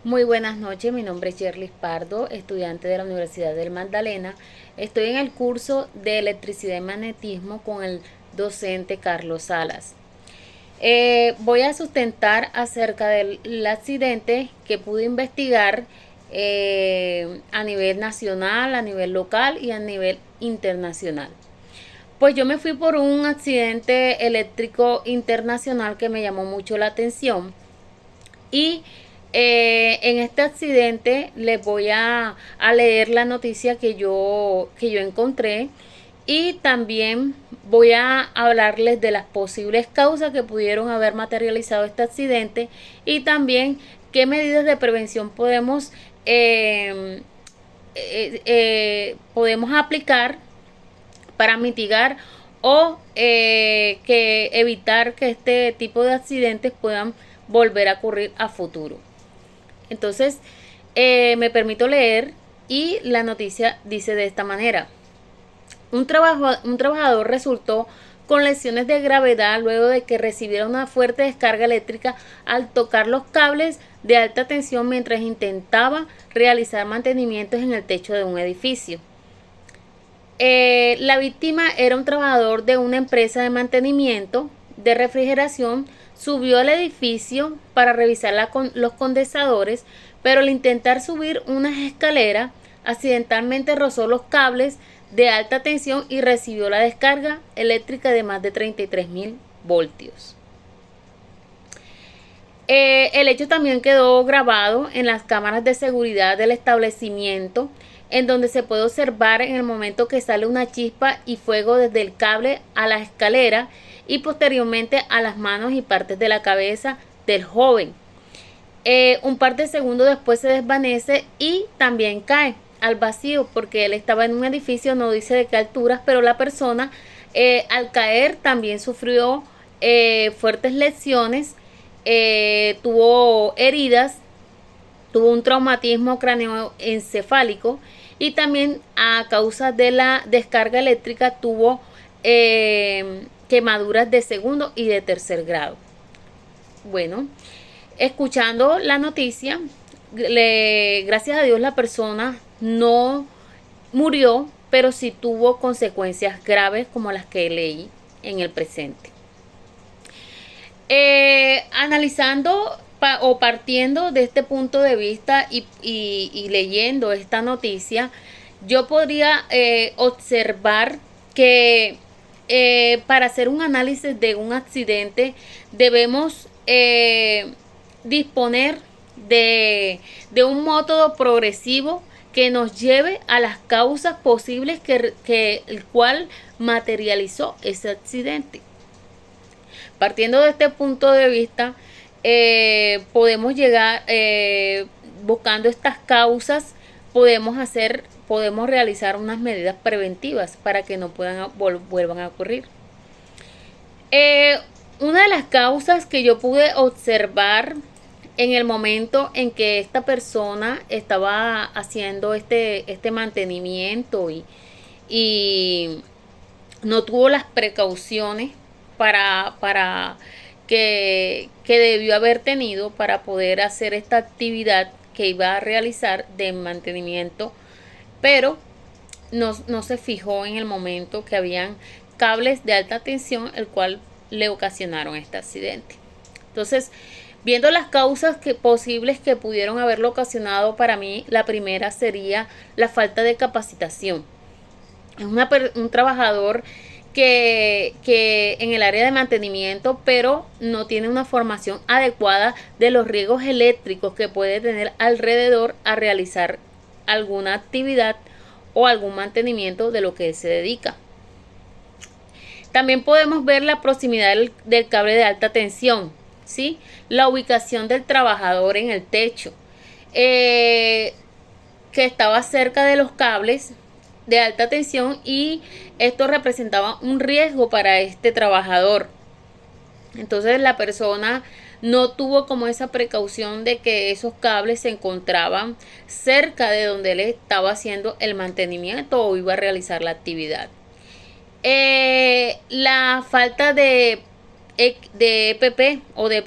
Muy buenas noches, mi nombre es Yerlis Pardo, estudiante de la Universidad del Magdalena. Estoy en el curso de electricidad y magnetismo con el docente Carlos Salas. Voy a sustentar acerca del accidente que pude investigar a nivel nacional, a nivel local y a nivel internacional. Pues yo me fui por un accidente eléctrico internacional que me llamó mucho la atención y en este accidente les voy a leer la noticia que yo encontré y también voy a hablarles de las posibles causas que pudieron haber materializado este accidente y también qué medidas de prevención podemos aplicar para mitigar o que evitar que este tipo de accidentes puedan volver a ocurrir a futuro. Entonces, me permito leer y la noticia dice de esta manera. Un trabajador resultó con lesiones de gravedad luego de que recibiera una fuerte descarga eléctrica al tocar los cables de alta tensión mientras intentaba realizar mantenimientos en el techo de un edificio. La víctima era un trabajador de una empresa de mantenimiento de refrigeración. Subió al edificio para revisar los condensadores, pero al intentar subir unas escaleras, accidentalmente rozó los cables de alta tensión y recibió la descarga eléctrica de más de 33.000 voltios. El hecho también quedó grabado en las cámaras de seguridad del establecimiento, en donde se puede observar en el momento que sale una chispa y fuego desde el cable a la escalera y posteriormente a las manos y partes de la cabeza del joven. Un par de segundos después se desvanece y también cae al vacío porque él estaba en un edificio, no dice de qué alturas, pero la persona al caer también sufrió fuertes lesiones, tuvo heridas, tuvo un traumatismo craneoencefálico y también a causa de la descarga eléctrica tuvo quemaduras de segundo y de tercer grado. Bueno, escuchando la noticia, gracias a Dios la persona no murió, pero sí tuvo consecuencias graves como las que leí en el presente. Analizando o partiendo de este punto de vista y leyendo esta noticia, yo podría observar que para hacer un análisis de un accidente debemos disponer de un método progresivo que nos lleve a las causas posibles que el cual materializó ese accidente. Partiendo de este punto de vista, podemos llegar, buscando estas causas, podemos realizar unas medidas preventivas para que no vuelvan a ocurrir. Una de las causas que yo pude observar en el momento en que esta persona estaba haciendo este mantenimiento y no tuvo las precauciones para que debió haber tenido para poder hacer esta actividad que iba a realizar de mantenimiento, pero no se fijó en el momento que habían cables de alta tensión, el cual le ocasionaron este accidente. Entonces, viendo las causas posibles que pudieron haberlo ocasionado, para mí la primera sería la falta de capacitación. Es un trabajador que en el área de mantenimiento, pero no tiene una formación adecuada de los riesgos eléctricos que puede tener alrededor a realizar alguna actividad o algún mantenimiento de lo que él se dedica. También podemos ver la proximidad del cable de alta tensión, ¿sí? La ubicación del trabajador en el techo, que estaba cerca de los cables de alta tensión y esto representaba un riesgo para este trabajador. Entonces la persona no tuvo como esa precaución de que esos cables se encontraban cerca de donde él estaba haciendo el mantenimiento o iba a realizar la actividad. La falta de de EPP o de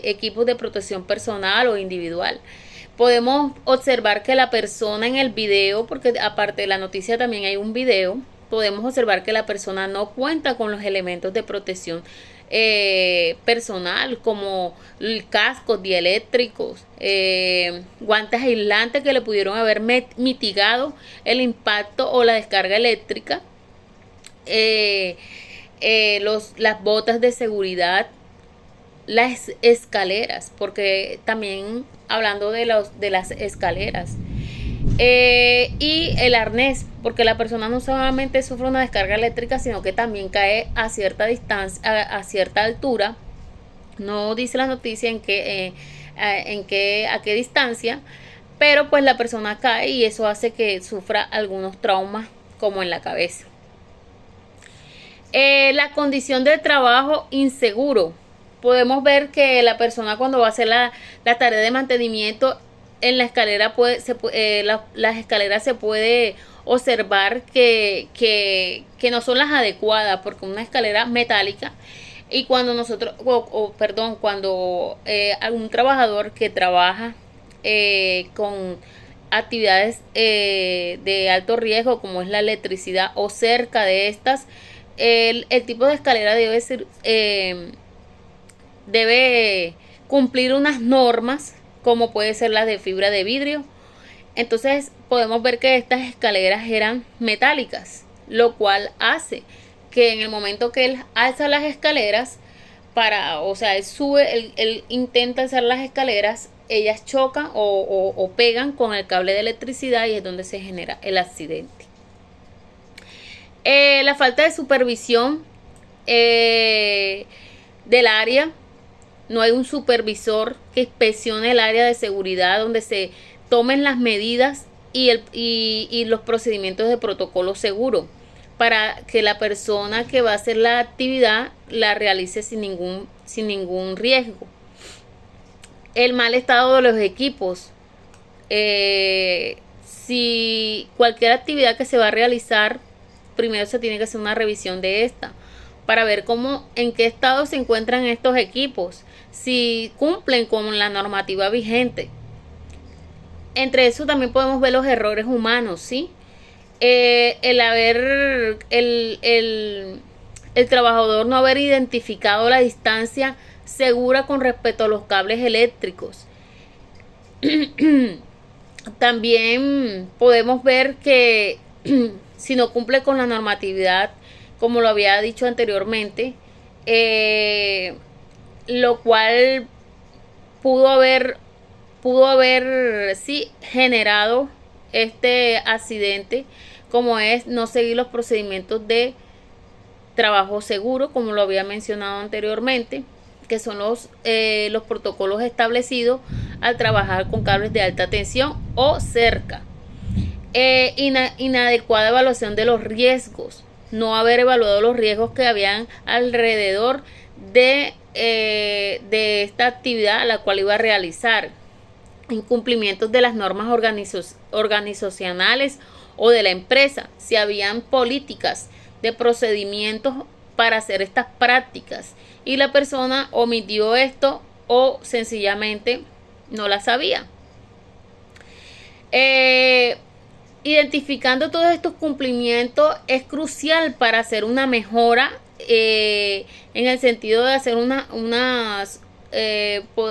equipos de protección personal o individual. Podemos observar que la persona en el video, porque aparte de la noticia también hay un video, podemos observar que la persona no cuenta con los elementos de protección personal, como cascos dieléctricos, guantes aislantes que le pudieron haber mitigado el impacto o la descarga eléctrica, las botas de seguridad, las escaleras, porque también hablando de las escaleras, y el arnés, porque la persona no solamente sufre una descarga eléctrica, sino que también cae a cierta distancia, a cierta altura. No dice la noticia a qué distancia, pero pues la persona cae y eso hace que sufra algunos traumas, como en la cabeza. La condición de trabajo inseguro. Podemos ver que la persona, cuando va a hacer la tarea de mantenimiento en la escalera, las escaleras se puede observar que no son las adecuadas, porque una escalera metálica, y cuando cuando algún trabajador que trabaja con actividades de alto riesgo, como es la electricidad, o cerca de estas, el tipo de escalera debe cumplir unas normas, como puede ser la de fibra de vidrio. Entonces podemos ver que estas escaleras eran metálicas, lo cual hace que en el momento que él alza las escaleras, él intenta alzar las escaleras, ellas chocan o pegan con el cable de electricidad, y es donde se genera el accidente. La falta de supervisión del área. No hay un supervisor que inspeccione el área de seguridad, donde se tomen las medidas y los procedimientos de protocolo seguro, para que la persona que va a hacer la actividad la realice sin ningún riesgo. El mal estado de los equipos. Si cualquier actividad que se va a realizar, primero se tiene que hacer una revisión de esta, para ver en qué estado se encuentran estos equipos, si cumplen con la normativa vigente. Entre eso también podemos ver los errores humanos, ¿sí? El trabajador no haber identificado la distancia segura con respecto a los cables eléctricos. También podemos ver que si no cumple con la normatividad, como lo había dicho anteriormente, lo cual pudo haber generado este accidente, como es no seguir los procedimientos de trabajo seguro, como lo había mencionado anteriormente, que son los protocolos establecidos al trabajar con cables de alta tensión o cerca. Inadecuada evaluación de los riesgos, no haber evaluado los riesgos que habían alrededor de esta actividad a la cual iba a realizar. Incumplimientos de las normas organizacionales o de la empresa, si habían políticas de procedimientos para hacer estas prácticas y la persona omitió esto o sencillamente no la sabía. Identificando todos estos cumplimientos es crucial para hacer una mejora, en el sentido de hacer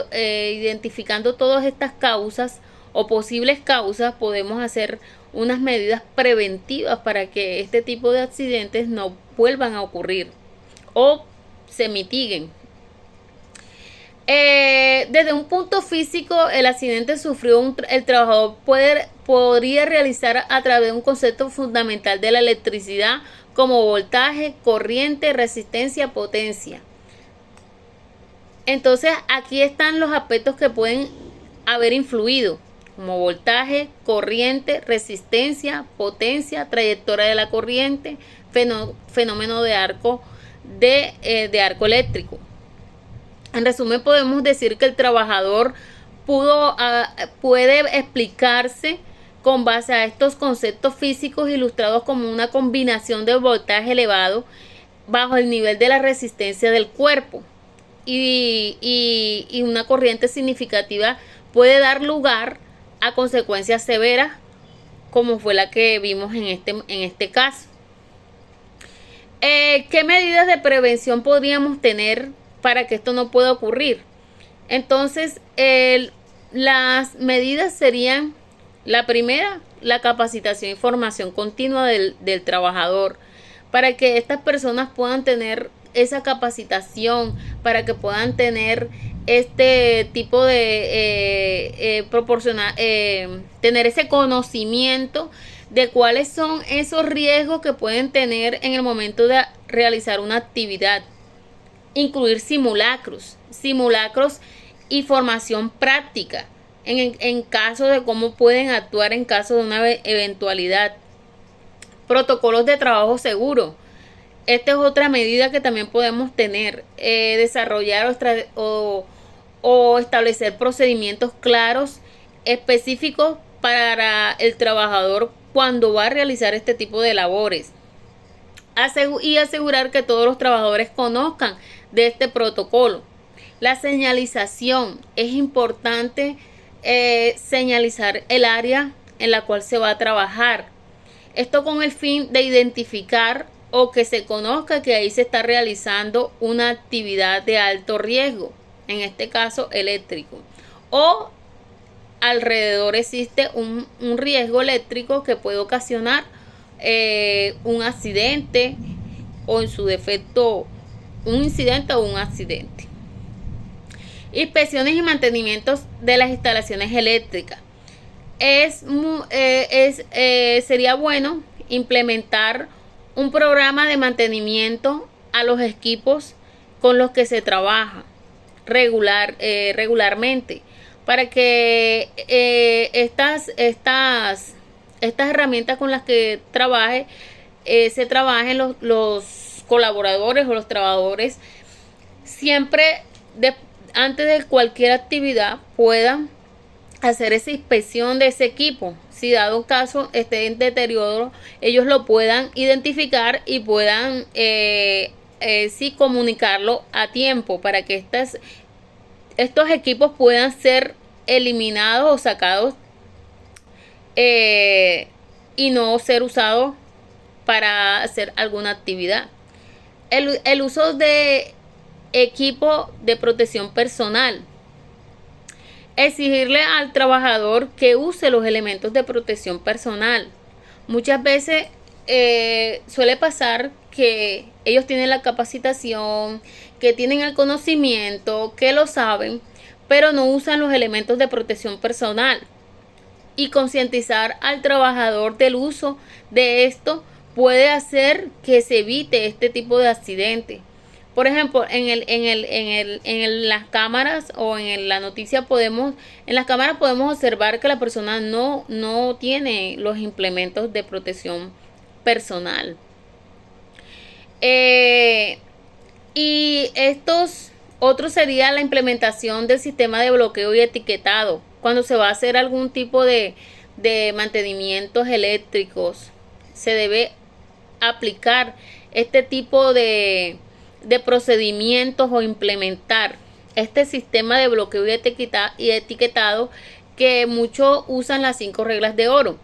identificando todas estas causas o posibles causas, podemos hacer unas medidas preventivas para que este tipo de accidentes no vuelvan a ocurrir o se mitiguen. Desde un punto físico, el accidente sufrió el trabajador podría realizar a través de un concepto fundamental de la electricidad, como voltaje, corriente, resistencia, potencia. Entonces aquí están los aspectos que pueden haber influido, como voltaje, corriente, resistencia, potencia, trayectoria de la corriente, fenómeno de arco eléctrico. En resumen, podemos decir que el trabajador puede explicarse con base a estos conceptos físicos ilustrados como una combinación de voltaje elevado bajo el nivel de la resistencia del cuerpo. Y una corriente significativa puede dar lugar a consecuencias severas, como fue la que vimos en este caso. ¿Qué medidas de prevención podríamos tener para que esto no pueda ocurrir? Entonces, las medidas serían: la primera, la capacitación y formación continua del trabajador, para que estas personas puedan tener esa capacitación, para que puedan tener este tipo de tener ese conocimiento de cuáles son esos riesgos que pueden tener en el momento de realizar una actividad. Incluir simulacros y formación práctica en caso de cómo pueden actuar en caso de una eventualidad. Protocolos de trabajo seguro. Esta es otra medida que también podemos tener. Desarrollar o establecer procedimientos claros, específicos para el trabajador cuando va a realizar este tipo de labores. Y asegurar que todos los trabajadores conozcan de este protocolo. La señalización. Es importante señalizar el área en la cual se va a trabajar. Esto con el fin de identificar o que se conozca que ahí se está realizando una actividad de alto riesgo, en este caso eléctrico, o alrededor existe un riesgo eléctrico que puede ocasionar un accidente, o en su defecto un incidente o un accidente. Inspecciones y mantenimientos de las instalaciones eléctricas. Sería bueno implementar un programa de mantenimiento a los equipos con los que se trabaja regularmente, para que estas herramientas con las que se trabajen los colaboradores o los trabajadores, siempre antes de cualquier actividad puedan hacer esa inspección de ese equipo. Si dado un caso esté en deterioro, ellos lo puedan identificar y puedan comunicarlo a tiempo, para que estos equipos puedan ser eliminados o sacados y no ser usados para hacer alguna actividad. El uso de equipo de protección personal. Exigirle al trabajador que use los elementos de protección personal. Muchas veces suele pasar que ellos tienen la capacitación, que tienen el conocimiento, que lo saben, pero no usan los elementos de protección personal. Y concientizar al trabajador del uso de esto puede hacer que se evite este tipo de accidentes. Por ejemplo, en las cámaras o en la noticia en las cámaras podemos observar que la persona no tiene los implementos de protección personal. Y otro sería la implementación del sistema de bloqueo y etiquetado. Cuando se va a hacer algún tipo de mantenimientos eléctricos, se debe aplicar este tipo de procedimientos o implementar este sistema de bloqueo y etiquetado, que muchos usan las 5 reglas de oro.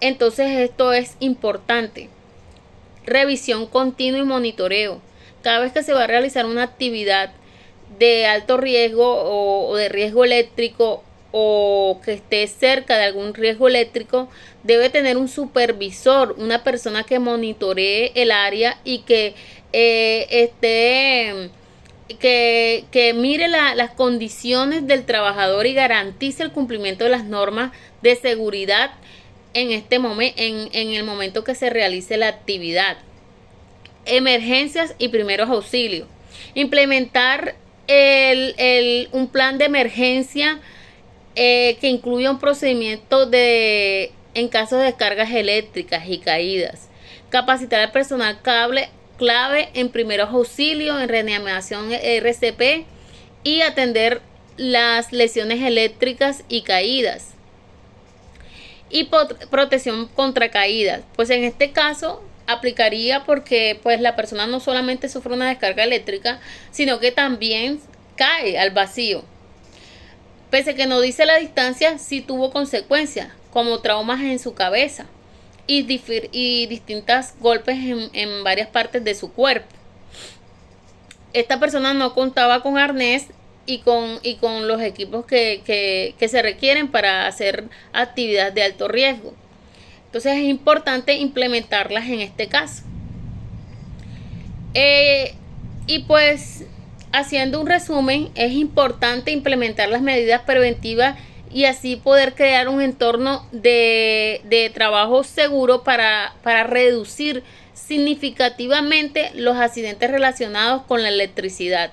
Entonces esto es importante. Revisión continua y monitoreo. Cada vez que se va a realizar una actividad de alto riesgo o de riesgo eléctrico, o que esté cerca de algún riesgo eléctrico, debe tener un supervisor, una persona que monitoree el área y que mire las condiciones del trabajador y garantice el cumplimiento de las normas de seguridad en el momento que se realice la actividad. Emergencias y primeros auxilios. Implementar un plan de emergencia que incluya un procedimiento en caso de descargas eléctricas y caídas. Capacitar al personal clave en primeros auxilios, en reanimación RCP, y atender las lesiones eléctricas y caídas. Y protección contra caídas. Pues en este caso aplicaría porque pues la persona no solamente sufre una descarga eléctrica, sino que también cae al vacío. Pese a que no dice la distancia, sí tuvo consecuencias, como traumas en su cabeza y distintos golpes en varias partes de su cuerpo. Esta persona no contaba con arnés y con los equipos que se requieren para hacer actividades de alto riesgo. Entonces es importante implementarlas en este caso. Y pues, haciendo un resumen, es importante implementar las medidas preventivas y así poder crear un entorno de trabajo seguro para reducir significativamente los accidentes relacionados con la electricidad.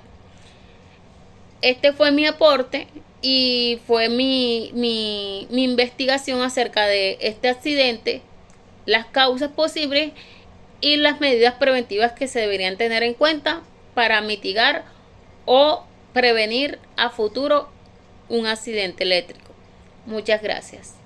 Este fue mi aporte y fue mi investigación acerca de este accidente, las causas posibles y las medidas preventivas que se deberían tener en cuenta para mitigar o prevenir a futuro un accidente eléctrico. Muchas gracias.